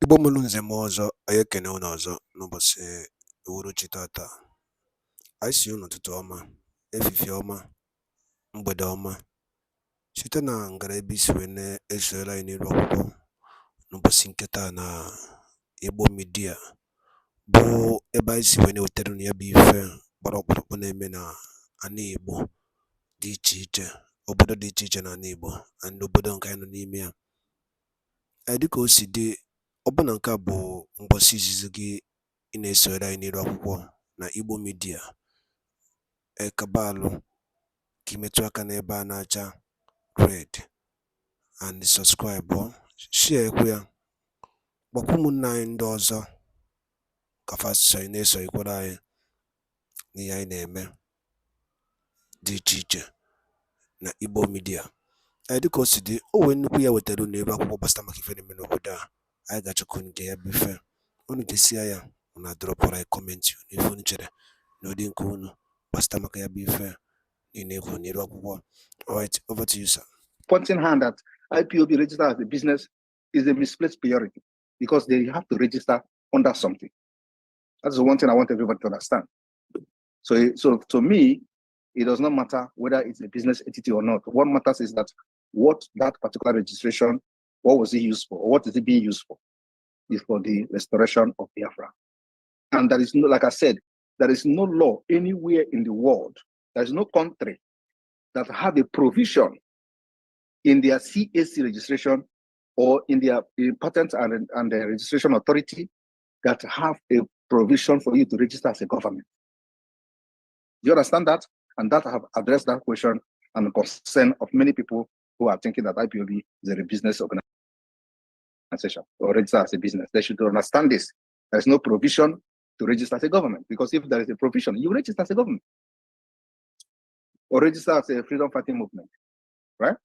Igbo mụrụ nze m ọzọ, anyị ekene unu ọzọ n'ụbọchị uhuruchi tata. Anyị si unu ụtụtụ ọma, efifie ọma, mgbede ọma, site na ngara ebe isi wee na-esoyere anyị n'iru akwụkwọ n'ụbọchị nke taa na Igbo midia, bụ ebe anyị si wee na-ewetara unu ya bụ ife gbara ọkpụrụkpụ na-eme na ana Igbo dị iche iche, obodo dị iche iche na ana Igbo na obodo nke anyị nọ n'ime ya. Dịka o si dị, ọbụna nke a bụ mgbọsị izizi gị ị na-esonyere anyị n'iru akwụkwọ na Igbo midia, ekabalụ ka imetụ aka n'ebe a na-acha red and subscribe, share ekwe ya, gbakwa ụmụnne anyị ndị ọzọ ka fasịsọ anyị na-esonyekwara anyị n'ihe anyị na-eme dị iche iche na Igbo midia. Dịka o si dị, o nwee nnukwu ya wetara unu ebe akwụkwọ gbasara maka ife na-eme n'obodo a. Anyị ga-achọkwu nke ya bụ ife unu ga-esia ya, unu adọrọpụrụ anyị kọmentị n'ife unu chere n'ụdị nke unu gbasara maka ya bụ ife niile ekwu n'iru akwụkwọ. Alright, over to you, sir. Pointing hand at IPOB register as a business is a misplaced priority because they have to register under something. That's the one thing I want everybody to understand. So to me, it does not matter whether it's a business entity or not. What matters is that what that particular registration, what was it used for, or what is it being used for, is for the restoration of BIAFRA. And there is no, like I said, there is no law anywhere in the world, there is no country that have a provision in their CAC registration or in their patent and the registration authority that have a provision for you to register as a government. Do you understand that? And that I have addressed that question and the concern of many people who are thinking that IPOB is a business organization or register as a business. They should understand this. There's no provision to register as a government, because if there is a provision, you register as a government or register as a freedom fighting movement, right?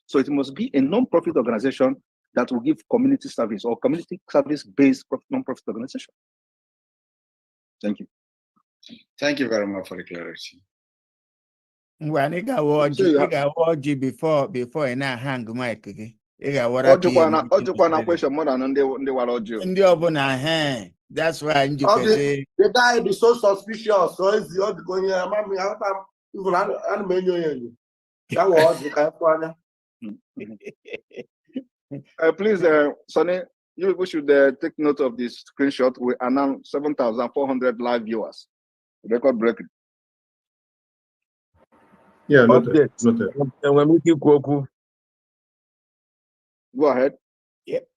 So it must be a non-profit organization that will give community service or community service-based non-profit organization. Thank you. Thank you very much for the clarity. When you got watch before and I hang mic again. Question more than the open hand. That's why the guy be so suspicious. So is the other going here? Mommy, how come even I'm menu? That was the kind of please, Sonny, you people should take note of this screenshot. We announced 7,400 live viewers. Record breaking. Yeah, noted. And when we keep Goku. Go ahead. Yep.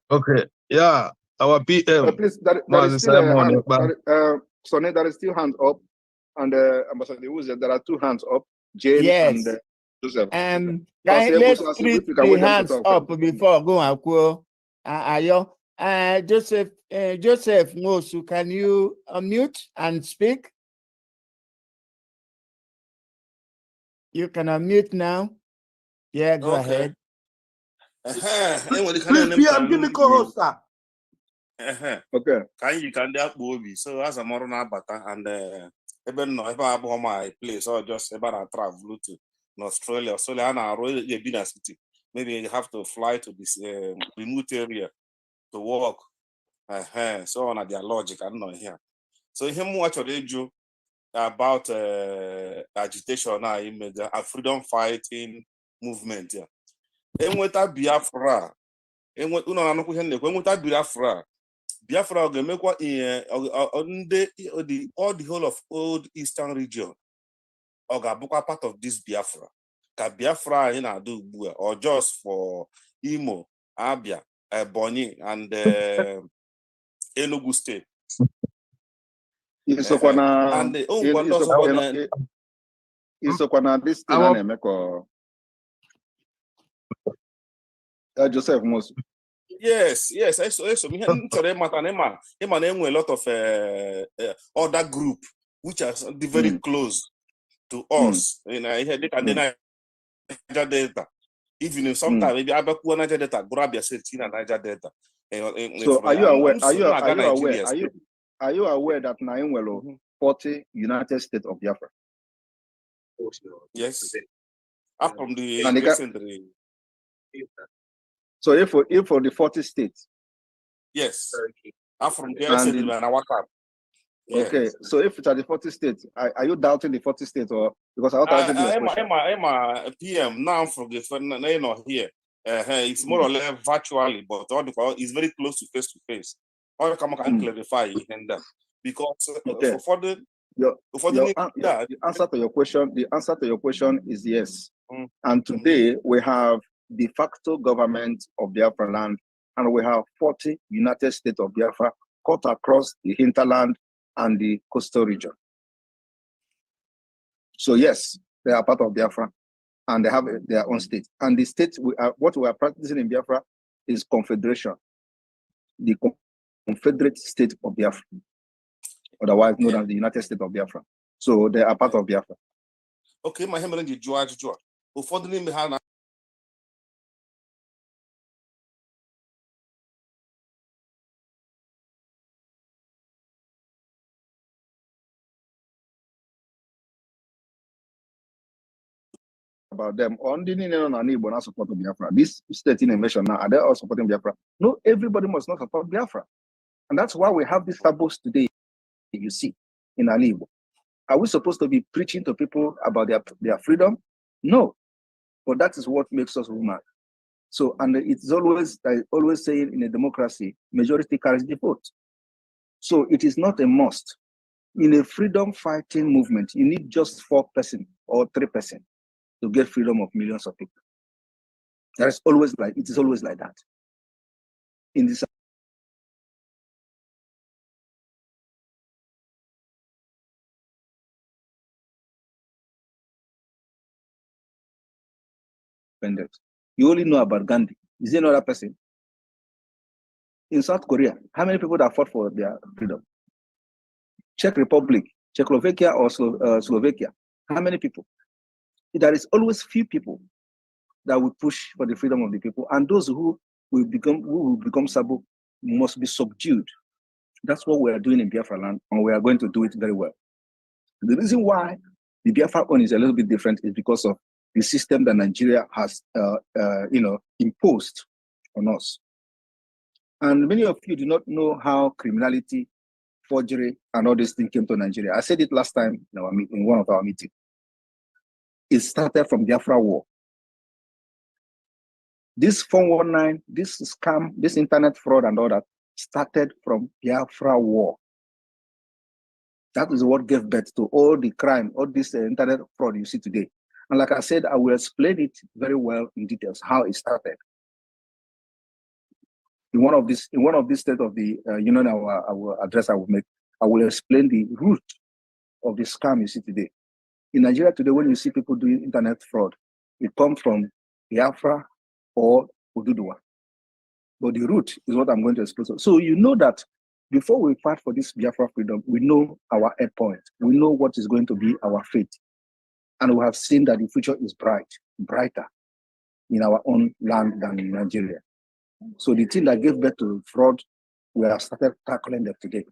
Okay. Yeah. Our PM. Please, there is still Sonny, there is still hands up. And Ambassador Uze, there are two hands up. James and Joseph. Let's treat the hands up before going to Joseph Mosu, can you unmute and speak? You can unmute now. Yeah, go ahead. Please, PM, give me co-host, sir. Okay. Can you so as a modern abata and even if I have my place or just about a travel to Australia, so I city. Maybe you have to fly to this remote area to work. So on their logic, I don't know here. So him watch what they do about agitation now in a freedom fighting movement. And with that BIAFRA, and what BIAFRA will make what on the whole of old eastern region or Gabuka part of this BIAFRA. BIAFRA in Adu or just for Imo, Abia, Bonny, and Enugu State. This Joseph Mosu. Yes. I saw me. A lot of other group which are very close to us. And I had Niger Delta. Even sometimes maybe Abaku Niger Delta, grab your city and Niger Delta. So are you aware? Are you aware that Naimwelo 40 United States of Biafra? Yes. Up from the So if for the 40 states, Yes. I'm from there. And okay, so if it's at the 40 states, are you doubting the 40 states, or because I thought I I'm a PM now from the not here. It's more or less virtually, but it's very close to face. Or can clarify and because okay. for the answer to your question is yes. And today we have de facto government of Biafra land, and we have 40 United States of Biafra cut across the hinterland and the coastal region. So yes, they are part of Biafra, and they have their own state. And the state what we are practicing in Biafra is confederation, the Confederate State of Biafra, otherwise known as the United States of Biafra. So they are part of Biafra. Okay, my hammer and George. Before the name about them. On the Igbo not supporting Biafra. This state in a nation now, are they all supporting Biafra? No, everybody must not support Biafra. And that's why we have these taboos today, you see, in Igbo. Are we supposed to be preaching to people about their freedom? No. But that is what makes us human. So, and it's always saying in a democracy, majority carries the vote. So it is not a must. In a freedom fighting movement, you need just 4% or 3% to get freedom of millions of people. It is always like that. In this you only know about Gandhi. Is there another person? In South Korea, how many people that fought for their freedom? Czech Republic, Czechoslovakia, or Slovakia, how many people? There is always few people that will push for the freedom of the people, and those who will become sabo must be subdued. That's what we are doing in Biafra land, and we are going to do it very well. The reason why the Biafra one is a little bit different is because of the system that Nigeria has, imposed on us. And many of you do not know how criminality, forgery, and all these things came to Nigeria. I said it last time in one of our meetings. It started from Biafra war. This 419, this scam, this internet fraud and all that started from Biafra war. That is what gave birth to all the crime, all this internet fraud you see today. And like I said, I will explain it very well in details, how it started. In one of these state of the union, our address I will make, I will explain the root of the scam you see today. In Nigeria today, when you see people doing internet fraud, it comes from Biafra or Oduduwa. But the root is what I'm going to explain. So you know that before we fight for this Biafra freedom, we know our end point. We know what is going to be our fate. And we have seen that the future is brighter in our own land than in Nigeria. So the thing that gave birth to fraud, we have started tackling them today.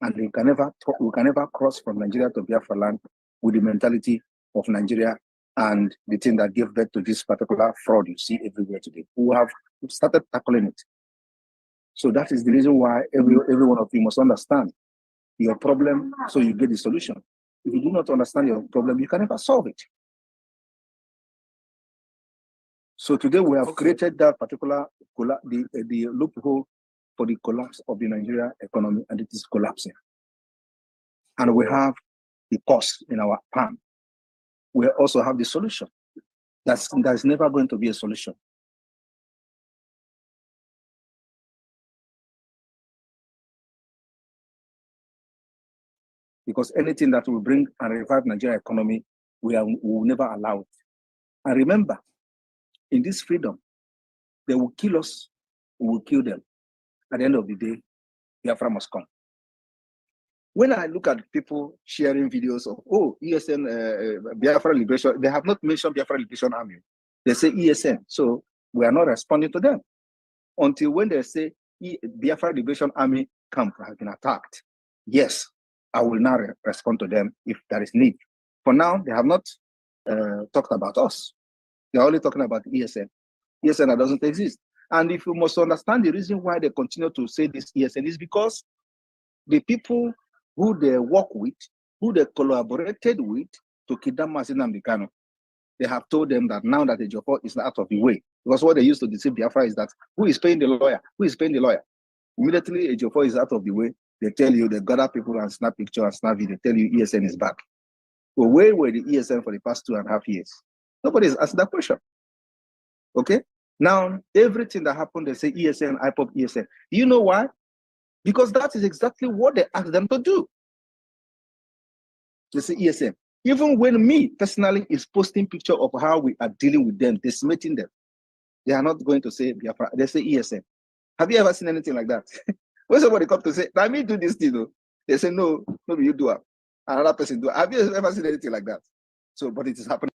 And we can never cross from Nigeria to Biafra land with the mentality of Nigeria and the thing that gave birth to this particular fraud you see everywhere today. We have started tackling it. So that is the reason why every one of you must understand your problem so you get the solution. If you do not understand your problem, you can never solve it. So today we have created that particular the loophole for the collapse of the Nigeria economy, and it is collapsing. And we have the cause in our palm. We also have the solution. There's never going to be a solution. Because anything that will bring and revive Nigeria economy, we will never allow it. And remember, in this freedom, they will kill us, we will kill them. At the end of the day, Biafra must come. When I look at people sharing videos of, ESN, Biafra Liberation, they have not mentioned Biafra Liberation Army. They say ESN, so we are not responding to them. Until when they say Biafra Liberation Army camp has been attacked, yes, I will now respond to them if there is need. For now, they have not talked about us. They're only talking about ESN. ESN that doesn't exist. And if you must understand the reason why they continue to say this ESN is because the people who they work with, who they collaborated with to kidnap Nnamdi Kanu, they have told them that now that Ejiofor is out of the way, because what they used to deceive Biafra is that who is paying the lawyer? Who is paying the lawyer? Immediately Ejiofor is out of the way, they tell you, they gather people and snap picture and snap video, they tell you ESN is back. So where were the ESN for the past 2.5 years? Nobody is asking that question. Okay? Now, everything that happened, they say ESN, IPOP, ESN. You know why? Because that is exactly what they asked them to do. They say ESN. Even when me personally is posting picture of how we are dealing with them, decimating them, they are not going to say Biafra. They say ESN. Have you ever seen anything like that? When somebody comes to say, let me do this thing, they say, no, you do it. Another person do it. Have you ever seen anything like that? So, but it is happening.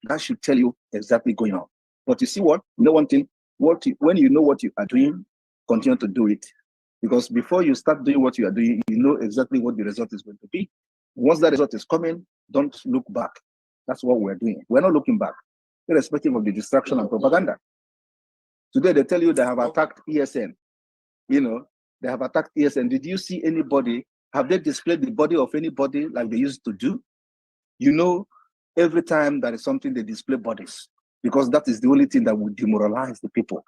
That should tell you exactly going on. But you see what? You know one thing? When you know what you are doing, continue to do it. Because before you start doing what you are doing, you know exactly what the result is going to be. Once that result is coming, don't look back. That's what we're doing. We're not looking back, irrespective of the distraction and propaganda. Today, they tell you they have attacked ESN. You know, they have attacked ESN. Did you see anybody? Have they displayed the body of anybody like they used to do? You know, every time there is something, they display bodies, because that is the only thing that will demoralize the people.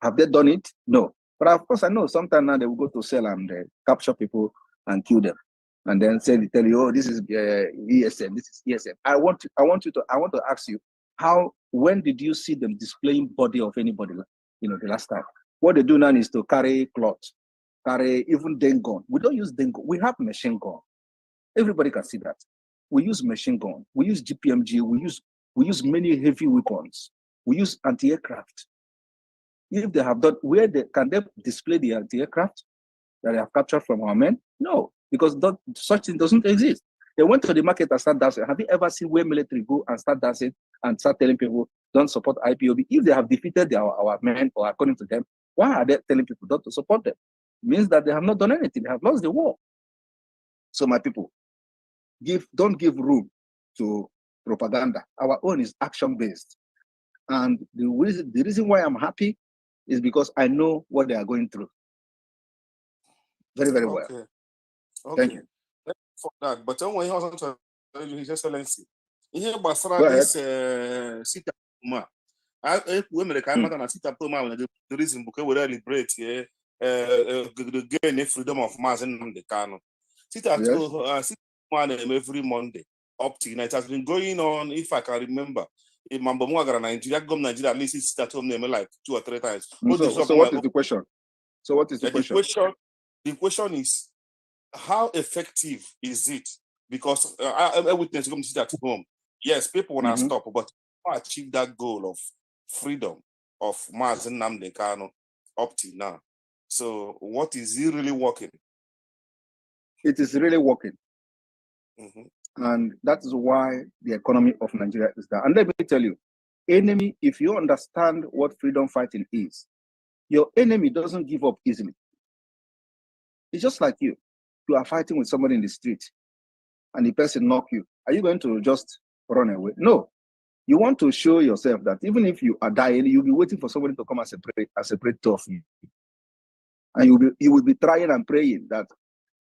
Have they done it? No. But of course, I know sometimes now they will go to sell and capture people and kill them, and then tell you, oh, this is ESN, this is ESN. I want to ask you, when did you see them displaying body of anybody? You know, the last time. What they do now is to carry cloth, carry even den gun. We don't use den gun. We have machine gun. Everybody can see that. We use machine gun. We use GPMG. We use many heavy weapons. We use anti-aircraft. If they have done, can they display the anti-aircraft that they have captured from our men? No, because such thing doesn't exist. They went to the market and start dancing. Have you ever seen where military go and start dancing and start telling people don't support IPOB? If they have defeated our men, or according to them, why are they telling people not to support them? It means that they have not done anything. They have lost the war. So my people, don't give room to propaganda. Our own is action-based. And the reason why I'm happy is because I know what they are going through. Very, very well. Okay. Thank you. Thank you for that. But when he was to tell you, His Excellency, here Go Basra ahead. this Sita Puma. The reason because we liberate the gain freedom of mass in the Kano. Sita Puma every Monday up to it has been going on, if I can remember. In Mambomuagra, Nigeria, Nigeria, at least it's at home like 2 or 3 times. So what is the question? So what is the question? The question is, how effective is it? Because I witness come to sit at home. Yes, people want to stop, but how achieve that goal of freedom of Mazen Nnamdi Kanu up to now? So what is it really working? It is really working. And that is why the economy of Nigeria is there. And let me tell you, enemy, if you understand what freedom fighting is, your enemy doesn't give up easily. It's just like you. You are fighting with somebody in the street and the person knock you. Are you going to just run away? No. You want to show yourself that even if you are dying, you'll be waiting for somebody to come and separate two of you. And you will be trying and praying that,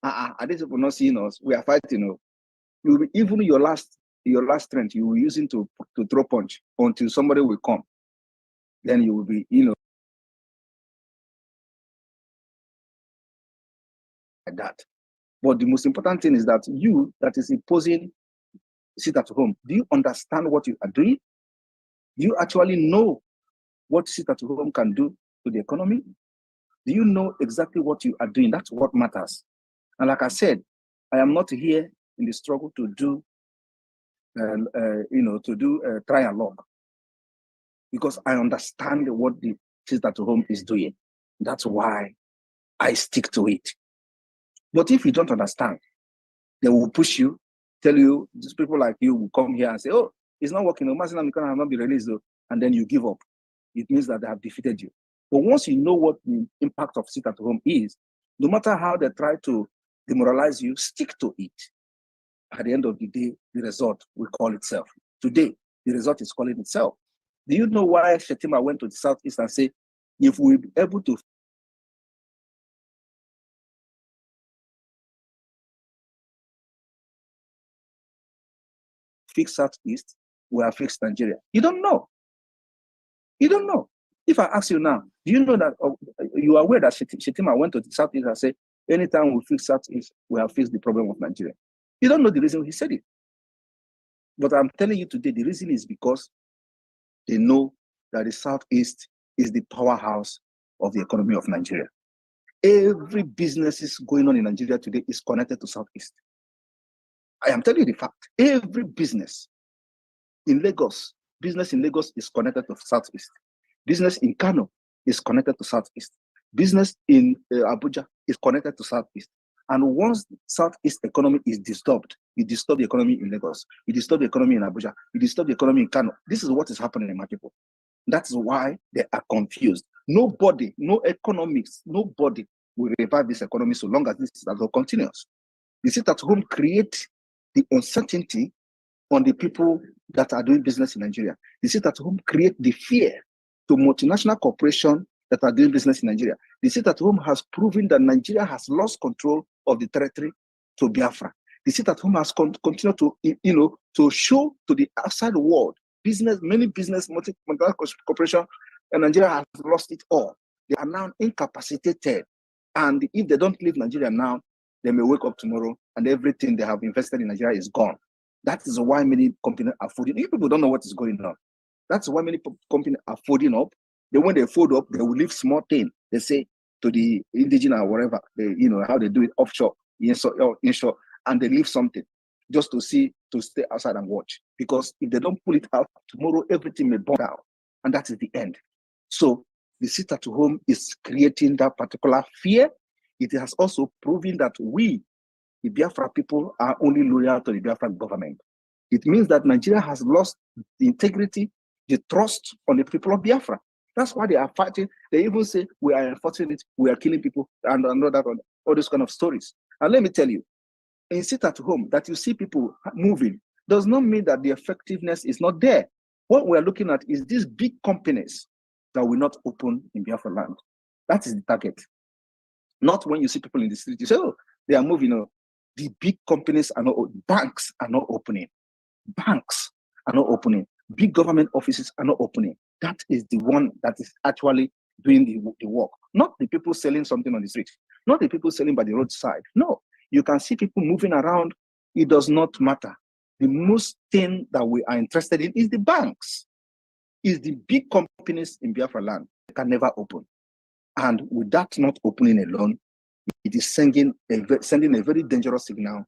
are these people not seeing us? We are fighting. You will be, even your last strength, you will be using to throw punch until somebody will come. Then you will be, like that. But the most important thing is that you that is imposing sit at home, do you understand what you are doing? Do you actually know what sit at home can do to the economy? Do you know exactly what you are doing? That's what matters. And like I said, I am not here in the struggle to do, trialogue, because I understand what the sit at home is doing. That's why I stick to it. But if you don't understand, they will push you, tell you, these people like you will come here and say, oh, it's not working. Mazen Nnamdi Kanu have not been released, though, and then you give up. It means that they have defeated you. But once you know what the impact of sit at home is, no matter how they try to demoralize you, stick to it. At the end of the day, the result will call itself. Today, the result is calling itself. Do you know why Shetima went to the Southeast and said, if we're able to fix Southeast, we have fixed Nigeria? You don't know. You don't know. If I ask you now, do you know that you are aware that Shetima went to the Southeast and said, anytime we fix Southeast, we have fixed the problem of Nigeria? You don't know the reason he said it. But I'm telling you today, the reason is because they know that the Southeast is the powerhouse of the economy of Nigeria. Every business is going on in Nigeria today is connected to Southeast. I am telling you the fact. Every business in Lagos, is connected to Southeast. Business in Kano is connected to Southeast. Business in Abuja is connected to Southeast. And once the Southeast economy is disturbed, you disturb the economy in Lagos, you disturb the economy in Abuja, you disturb the economy in Kano. This is what is happening in my people. That's why they are confused. Nobody, no economics, nobody will revive this economy so long as this continues. The sit at home create the uncertainty on the people that are doing business in Nigeria. The sit at home create the fear to multinational corporations that are doing business in Nigeria. The sit at home has proven that Nigeria has lost control of the territory to Biafra. The sit at home has continued to, to show to the outside world, many business multinational corporations, and Nigeria has lost it all. They are now incapacitated. And if they don't leave Nigeria now, they may wake up tomorrow and everything they have invested in Nigeria is gone. That is why many companies are folding. You people don't know what is going on. That's why many companies are folding up. Then when they fold up, they will leave small thing. They say to the indigenous or whatever, how they do it offshore, inshore, and they leave something just to stay outside and watch. Because if they don't pull it out, tomorrow everything may burn down. And that is the end. So the sit at home is creating that particular fear. It has also proven that we, the Biafra people, are only loyal to the Biafra government. It means that Nigeria has lost the integrity, the trust on the people of Biafra. That's why they are fighting. They even say we are enforcing it, we are killing people, and all those kind of stories. And let me tell you, in sit at home, that you see people moving does not mean that the effectiveness is not there. What we are looking at is these big companies that will not open in Biafra land. That is the target. Not when you see people in the street, you say, oh, they are moving. The big companies are not, banks are not opening. Banks are not opening. Big government offices are not opening. That is the one that is actually doing the work. Not the people selling something on the street. Not the people selling by the roadside. No, you can see people moving around. It does not matter. The most thing that we are interested in is the banks. Is the big companies in Biafra land. They can never open. And with that not opening alone, it is sending a very dangerous signal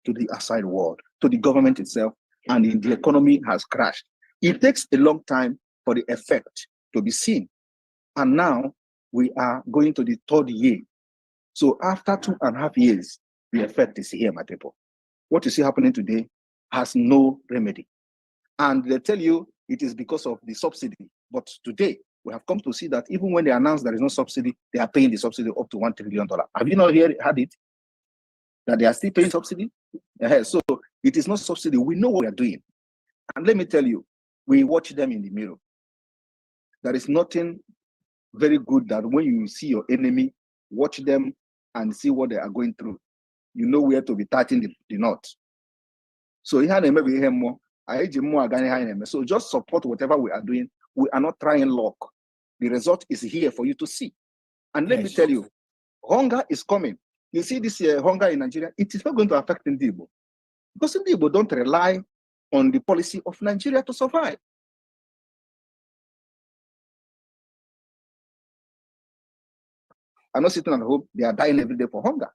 to the outside world, to the government itself, and the economy has crashed. It takes a long time for the effect to be seen. And now we are going to the third year. So after 2.5 years, the effect is here, my people. What you see happening today has no remedy. And they tell you it is because of the subsidy. But today, we have come to see that even when they announce there is no subsidy, they are paying the subsidy up to $1 trillion. Have you not had it? That they are still paying subsidy? So it is not subsidy. We know what we are doing. And let me tell you, we watch them in the mirror. There is nothing very good that when you see your enemy, watch them and see what they are going through. You know where to be tightening the knot. So so just support whatever we are doing. We are not trying luck. The result is here for you to see. And let me tell you, hunger is coming. You see this hunger in Nigeria, it is not going to affect Igbo. Because Igbo don't rely on the policy of Nigeria to survive. I'm not sitting at home, they are dying every day for hunger.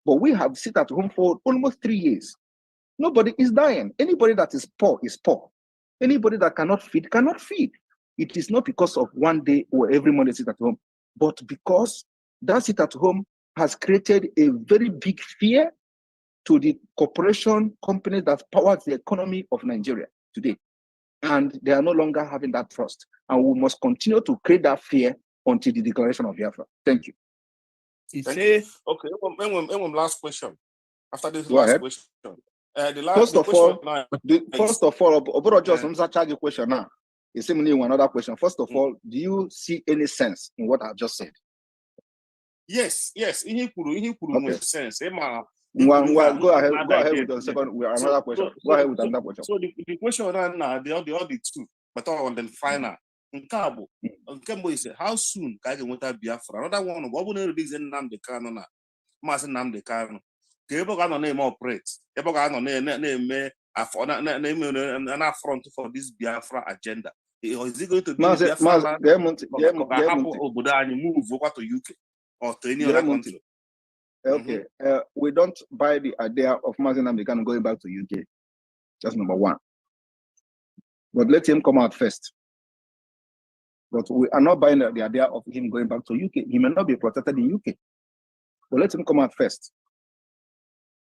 But we have sit at home for almost 3 years. Nobody is dying. Anybody that is poor is poor. Anybody that cannot feed, cannot feed. It is not because of one day or every Monday sit at home, but because that sit at home has created a very big fear to the corporation company that powers the economy of Nigeria today. And they are no longer having that trust. And we must continue to create that fear until the declaration of Biafra. Thank you. Okay, last question. After this last question. First of all, Oboro just charge a question now. seemingly another question. First of all, do you see any sense in what I've just said? Yes. Ihe kwuru makes sense. Go ahead with the second. Another question. Go ahead with another question. So the question now, the two, but on the final. Nkabo is how soon can you want to Biafra? Another one, what would release Nnamdi Kanu na? Mass Nnamdi Kanu. Kebo ga no name operate. Kebo ga no name an affront for this Biafra agenda. Is it going to be Biafra land? Obodo anyị move over to UK or to any other country? Okay, we don't buy the idea of Mazi Nnamdi Kanu going back to UK. That's number one. But let him come out first. But we are not buying the idea of him going back to UK. He may not be protected in UK. But let him come out first.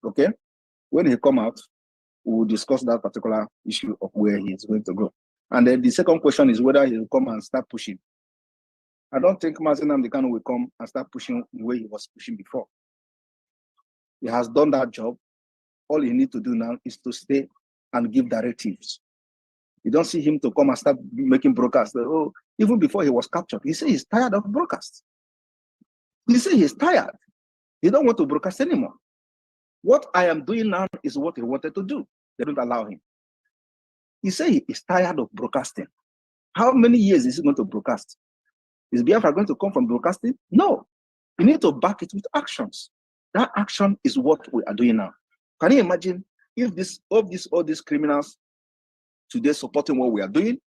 Okay? When he come out, we will discuss that particular issue of where he is going to go. And then the second question is whether he will come and start pushing. I don't think Mazi Nnamdi Kanu will come and start pushing the way he was pushing before. He has done that job. All he needs to do now is to stay and give directives. You don't see him to come and start making broadcasts. Oh, even before he was captured, he said he's tired of broadcasts. He said he's tired. He don't want to broadcast anymore. What I am doing now is what he wanted to do. They don't allow him. He said he is tired of broadcasting. How many years is he going to broadcast? Is Biafra going to come from broadcasting? No. You need to back it with actions. That action is what we are doing now. Can you imagine if all these criminals today supporting what we are doing,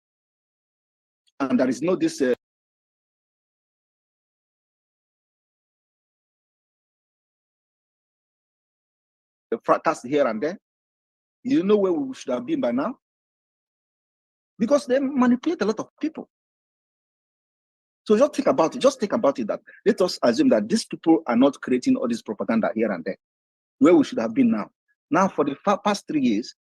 and there is no this fracas here and there? You know where we should have been by now? Because they manipulate a lot of people. So just think about it. Just think about it that let us assume that these people are not creating all this propaganda here and there, where we should have been now. Now, for the past 3 years,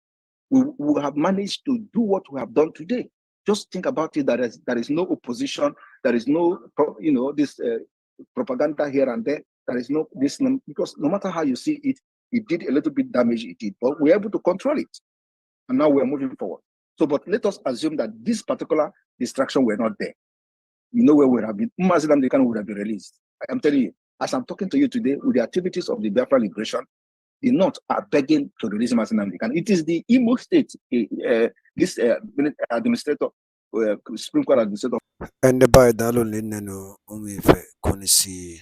we have managed to do what we have done today. Just think about it. There is no opposition. There is no, this propaganda here and there. There is no this, because no matter how you see it, it did a little bit damage. It did, but we're able to control it, and now we're moving forward. So, but let us assume that this particular distraction were not there. You know where we would have been. Mazi Nnamdi Kanu would have been released. I'm telling you, as I'm talking to you today, with the activities of the Biafra liberation, the North are begging to release Mazi Nnamdi Kanu. It is the Imo State, this administrator, Supreme Court administrator. And the by Dalo Linano, only if Konisi,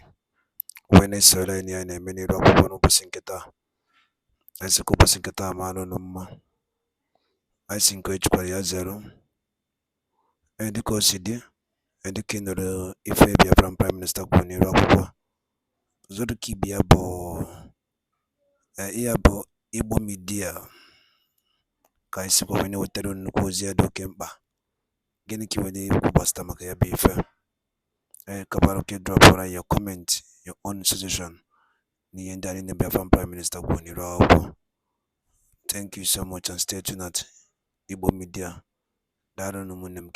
when I saw any and many rock on Opasinketa, as a Copasinketa Mano Numa, I think which by zero, and the Cosidi, and the king of the Ifabia from Prime Minister Kuni Rockwa, Zoduki Biabo, Iabo, Ibo Media, Kaisiko when you were telling Kozia do Kemba. Geniki when you basta Makaya Bifa. Kabaroke drop for your comment, your own suggestion. Ni endani the Biafran Prime Minister Kuni Rockwa. Thank you so much and stay tuned at Ibo Media. Daro no munem